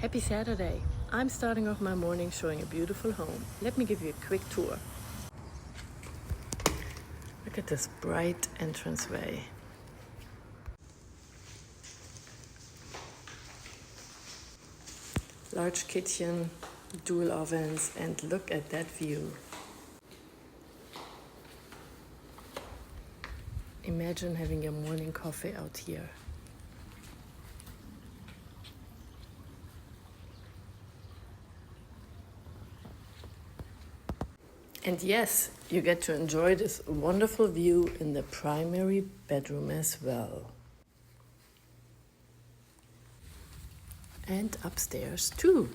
Happy Saturday! I'm starting off my morning showing a beautiful home. Let me give you a quick tour. Look at this bright entranceway. Large kitchen, dual ovens, and look at that view. Imagine having your morning coffee out here. And yes, you get to enjoy this wonderful view in the primary bedroom as well. And upstairs too.